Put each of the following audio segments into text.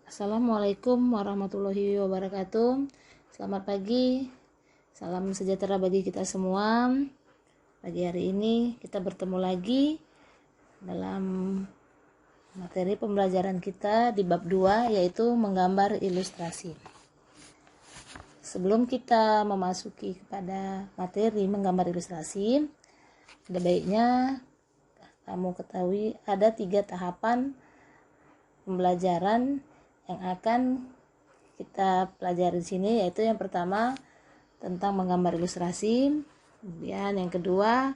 Assalamualaikum warahmatullahi wabarakatuh. Selamat pagi, salam sejahtera bagi kita semua. Pagi hari ini kita bertemu lagi dalam materi pembelajaran kita di bab 2, yaitu menggambar ilustrasi. Sebelum kita memasuki kepada materi menggambar ilustrasi, ada baiknya kamu ketahui ada 3 tahapan pembelajaran yang akan kita pelajari di sini, yaitu yang pertama tentang menggambar ilustrasi, kemudian yang kedua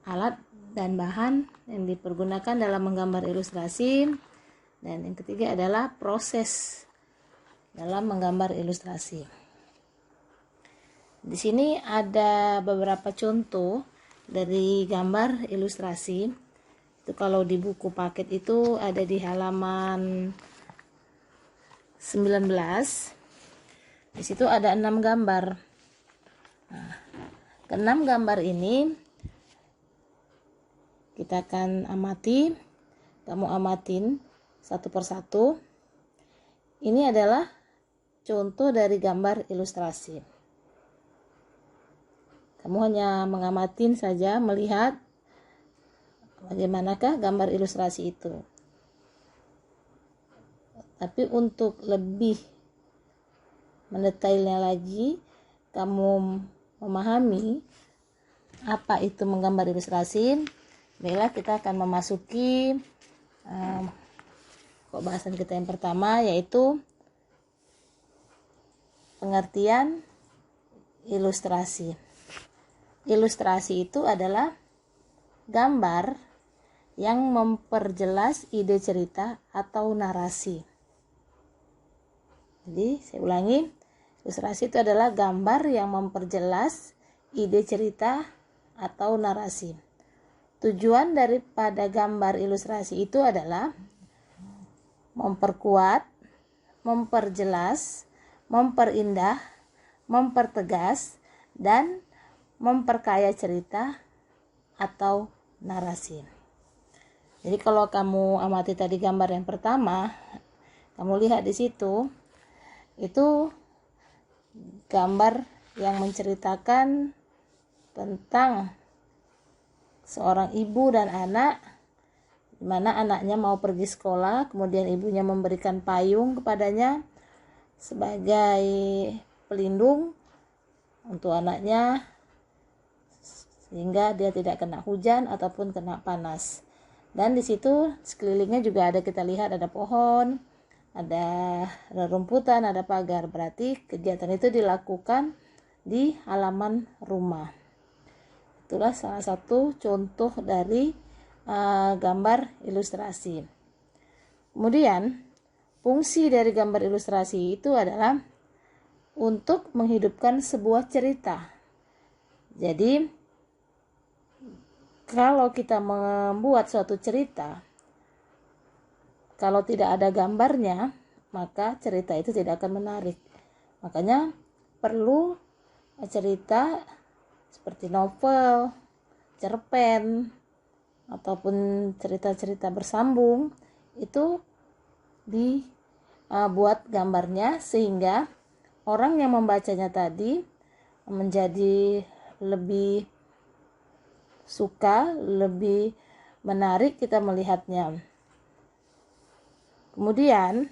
alat dan bahan yang dipergunakan dalam menggambar ilustrasi, dan yang ketiga adalah proses dalam menggambar ilustrasi. Di sini ada beberapa contoh dari gambar ilustrasi. Itu kalau di buku paket itu ada di halaman 19. Di situ ada 6 gambar. Nah, ke-6 gambar ini kita akan amati. Kamu amatin satu persatu. Ini adalah contoh dari gambar ilustrasi. Kamu hanya mengamatin saja, melihat bagaimanakah gambar ilustrasi itu. Tapi untuk lebih mendetailnya lagi, kamu memahami apa itu menggambar ilustrasi, baiklah kita akan memasuki bahasan kita yang pertama, yaitu pengertian ilustrasi. Ilustrasi itu adalah gambar yang memperjelas ide cerita atau narasi. Jadi saya ulangi, ilustrasi itu adalah gambar yang memperjelas ide cerita atau narasi. Tujuan daripada gambar ilustrasi itu adalah memperkuat, memperjelas, memperindah, mempertegas, dan memperkaya cerita atau narasi. Jadi kalau kamu amati tadi gambar yang pertama, kamu lihat di situ, itu gambar yang menceritakan tentang seorang ibu dan anak, di mana anaknya mau pergi sekolah, kemudian ibunya memberikan payung kepadanya sebagai pelindung untuk anaknya, sehingga dia tidak kena hujan ataupun kena panas. Dan di situ sekelilingnya juga kita lihat ada pohon, ada rerumputan, ada pagar. Berarti kegiatan itu dilakukan di halaman rumah. Itulah salah satu contoh dari gambar ilustrasi. Kemudian fungsi dari gambar ilustrasi itu adalah untuk menghidupkan sebuah cerita. Jadi kalau kita membuat suatu cerita, kalau tidak ada gambarnya, maka cerita itu tidak akan menarik. Makanya perlu cerita seperti novel, cerpen, ataupun cerita-cerita bersambung, itu dibuat gambarnya sehingga orang yang membacanya tadi menjadi lebih suka, lebih menarik kita melihatnya. Kemudian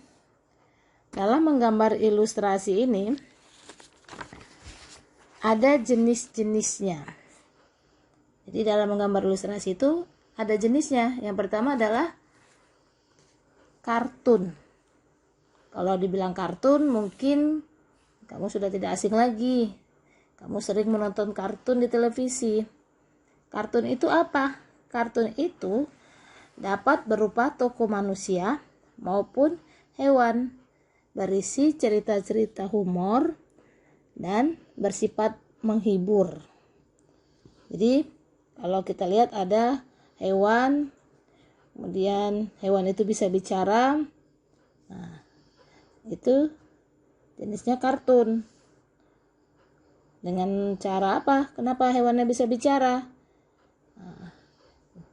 dalam menggambar ilustrasi ini ada jenis-jenisnya. Jadi dalam menggambar ilustrasi itu ada jenisnya. Yang pertama adalah kartun. Kalau dibilang kartun, mungkin kamu sudah tidak asing lagi. Kamu sering menonton kartun di televisi. Kartun itu apa? Kartun itu dapat berupa tokoh manusia maupun hewan, berisi cerita-cerita humor dan bersifat menghibur. Jadi kalau kita lihat ada hewan, kemudian hewan itu bisa bicara. Nah, itu jenisnya kartun. Dengan cara apa? Kenapa hewannya bisa bicara?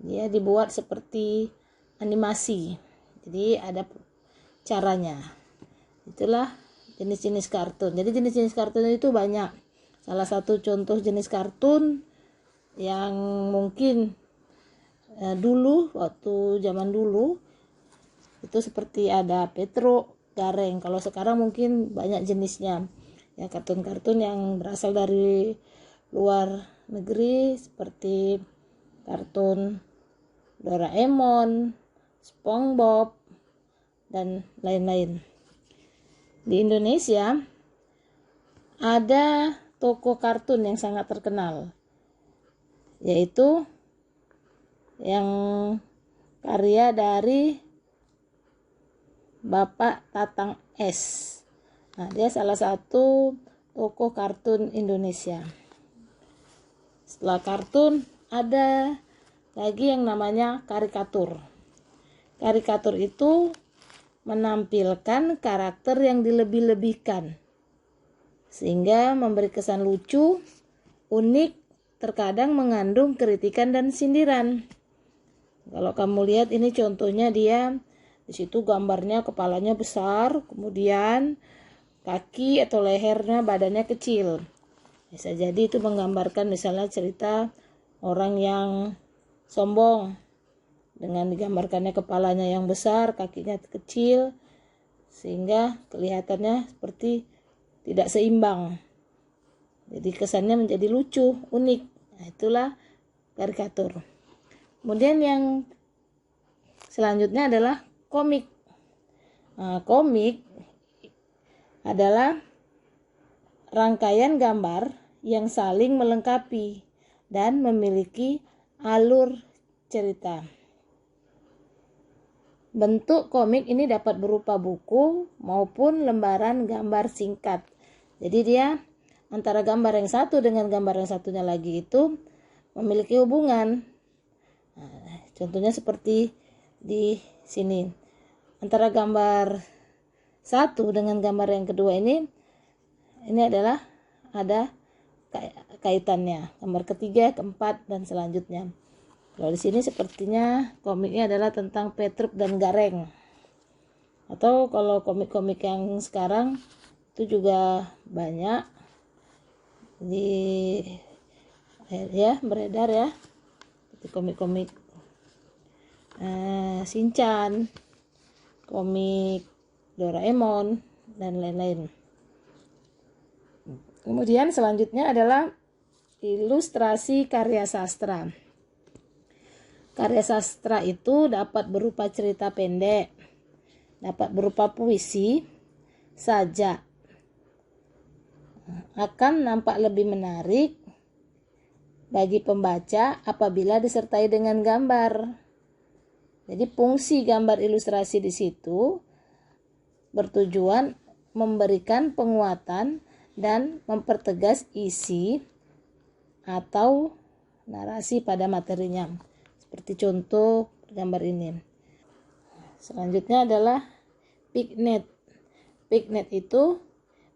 Dia dibuat seperti animasi. Jadi ada caranya. Itulah jenis-jenis kartun. Jadi jenis-jenis kartun itu banyak. Salah satu contoh jenis kartun yang mungkin dulu, waktu zaman dulu itu seperti ada Petro, Gareng. Kalau sekarang mungkin banyak jenisnya. Ya, kartun-kartun yang berasal dari luar negeri seperti kartun Doraemon, SpongeBob, dan lain-lain. Di Indonesia ada toko kartun yang sangat terkenal, yaitu yang karya dari Bapak Tatang S. Nah, dia salah satu toko kartun Indonesia. Setelah kartun ada lagi yang namanya karikatur. Karikatur itu menampilkan karakter yang dilebih-lebihkan sehingga memberi kesan lucu, unik, terkadang mengandung kritikan dan sindiran. Kalau kamu lihat ini contohnya, dia di situ gambarnya kepalanya besar, kemudian kaki atau lehernya, badannya kecil. Bisa jadi itu menggambarkan misalnya cerita orang yang sombong, dengan digambarkannya kepalanya yang besar, kakinya kecil, sehingga kelihatannya seperti tidak seimbang. Jadi kesannya menjadi lucu, unik. Nah, itulah karikatur. Kemudian yang selanjutnya adalah komik. Nah, komik adalah rangkaian gambar yang saling melengkapi dan memiliki alur cerita. Bentuk komik ini dapat berupa buku maupun lembaran gambar singkat. Jadi dia antara gambar yang satu dengan gambar yang satunya lagi itu memiliki hubungan. Nah, contohnya seperti di sini. Antara gambar satu dengan gambar yang kedua ini adalah ada kaitannya. Gambar ketiga, keempat, dan selanjutnya. Kalau di sini sepertinya komiknya adalah tentang Petruk dan Gareng. Atau kalau komik-komik yang sekarang itu juga banyak beredar ya. Seperti komik-komik Shinchan, komik Doraemon, dan lain-lain. Kemudian selanjutnya adalah ilustrasi karya sastra. Karya sastra itu dapat berupa cerita pendek, dapat berupa puisi, sajak. Akan nampak lebih menarik bagi pembaca apabila disertai dengan gambar. Jadi fungsi gambar ilustrasi di situ bertujuan memberikan penguatan dan mempertegas isi atau narasi pada materinya. Seperti contoh gambar ini. Selanjutnya adalah pignet. Pignet itu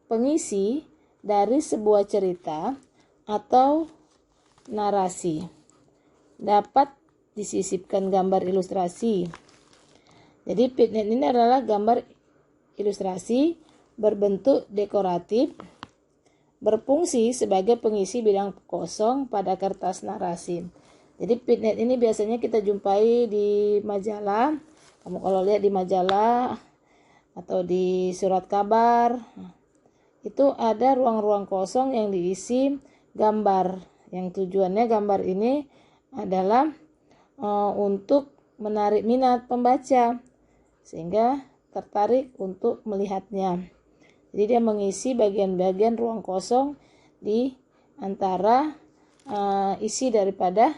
pengisi dari sebuah cerita atau narasi. Dapat disisipkan gambar ilustrasi. Jadi pignet ini adalah gambar ilustrasi berbentuk dekoratif, berfungsi sebagai pengisi bidang kosong pada kertas narasi. Jadi pignet ini biasanya kita jumpai di majalah. Kamu kalau lihat di majalah atau di surat kabar, itu ada ruang-ruang kosong yang diisi gambar. Yang tujuannya gambar ini adalah untuk menarik minat pembaca sehingga tertarik untuk melihatnya. Jadi dia mengisi bagian-bagian ruang kosong di antara isi daripada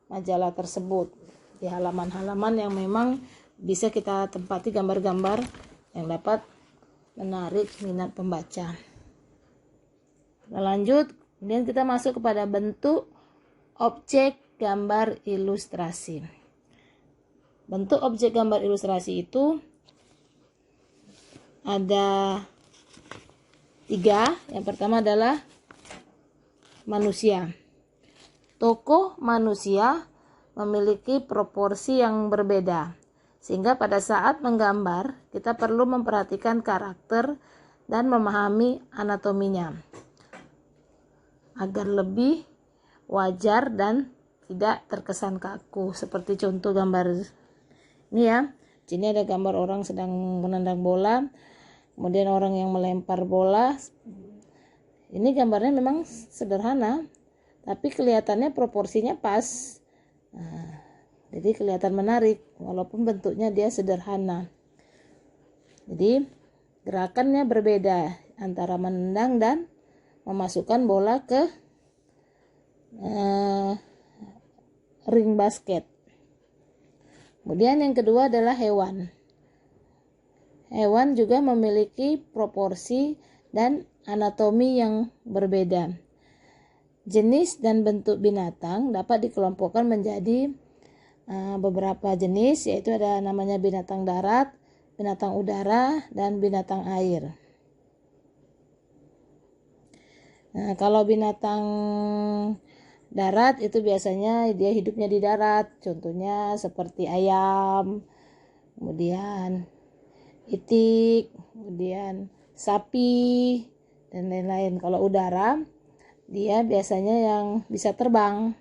majalah tersebut, di halaman-halaman yang memang bisa kita tempati gambar-gambar yang dapat menarik minat pembaca. Kita lanjut, kemudian kita masuk kepada bentuk objek gambar ilustrasi. Bentuk objek gambar ilustrasi itu ada 3. Yang pertama adalah manusia. Tokoh manusia memiliki proporsi yang berbeda. Sehingga pada saat menggambar, kita perlu memperhatikan karakter dan memahami anatominya agar lebih wajar dan tidak terkesan kaku. Seperti contoh gambar ini ya. Di sini ada gambar orang sedang menendang bola, kemudian orang yang melempar bola. Ini gambarnya memang sederhana, tapi kelihatannya proporsinya pas. Nah, jadi kelihatan menarik walaupun bentuknya dia sederhana. Jadi gerakannya berbeda antara menendang dan memasukkan bola ke ring basket. Kemudian yang kedua adalah hewan. Hewan juga memiliki proporsi dan anatomi yang berbeda. Jenis dan bentuk binatang dapat dikelompokkan menjadi beberapa jenis, yaitu ada namanya binatang darat, binatang udara, dan binatang air. Nah, kalau binatang darat itu biasanya dia hidupnya di darat, contohnya seperti ayam, kemudian itik, kemudian sapi, dan lain-lain. Kalau udara, dia biasanya yang bisa terbang,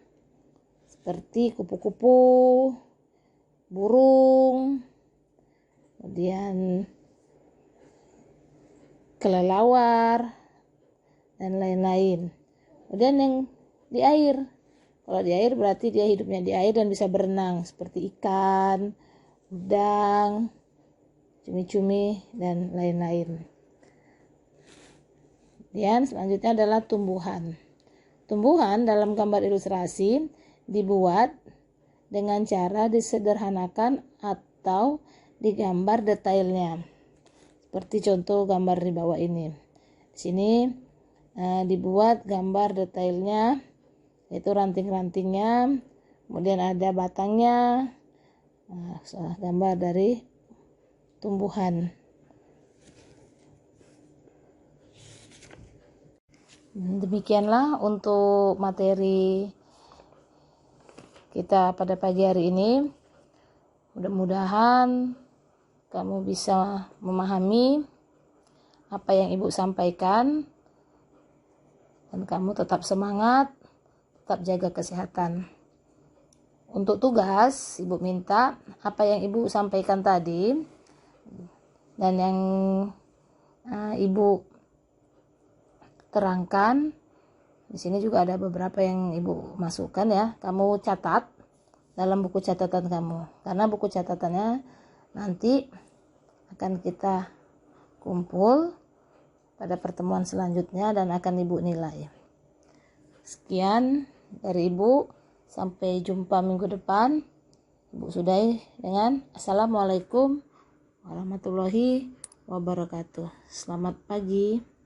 seperti kupu-kupu, burung, kemudian kelelawar, dan lain-lain. Kemudian yang di air, kalau di air berarti dia hidupnya di air dan bisa berenang, seperti ikan, udang, cumi-cumi, dan lain-lain. Kemudian selanjutnya adalah tumbuhan. Tumbuhan dalam gambar ilustrasi dibuat dengan cara disederhanakan atau digambar detailnya. Seperti contoh gambar di bawah ini. Di sini dibuat gambar detailnya, yaitu ranting-rantingnya, kemudian ada batangnya, gambar dari tumbuhan. Demikianlah untuk materi kita pada pagi hari ini. Mudah-mudahan kamu bisa memahami apa yang Ibu sampaikan dan kamu tetap semangat, tetap jaga kesehatan. Untuk tugas, Ibu minta apa yang Ibu sampaikan tadi dan yang Ibu terangkan. Di sini juga ada beberapa yang Ibu masukkan ya. Kamu catat dalam buku catatan kamu. Karena buku catatannya nanti akan kita kumpul pada pertemuan selanjutnya dan akan Ibu nilai. Sekian dari Ibu. Sampai jumpa minggu depan. Ibu sudahi dengan Assalamualaikum warahmatullahi wabarakatuh. Selamat pagi.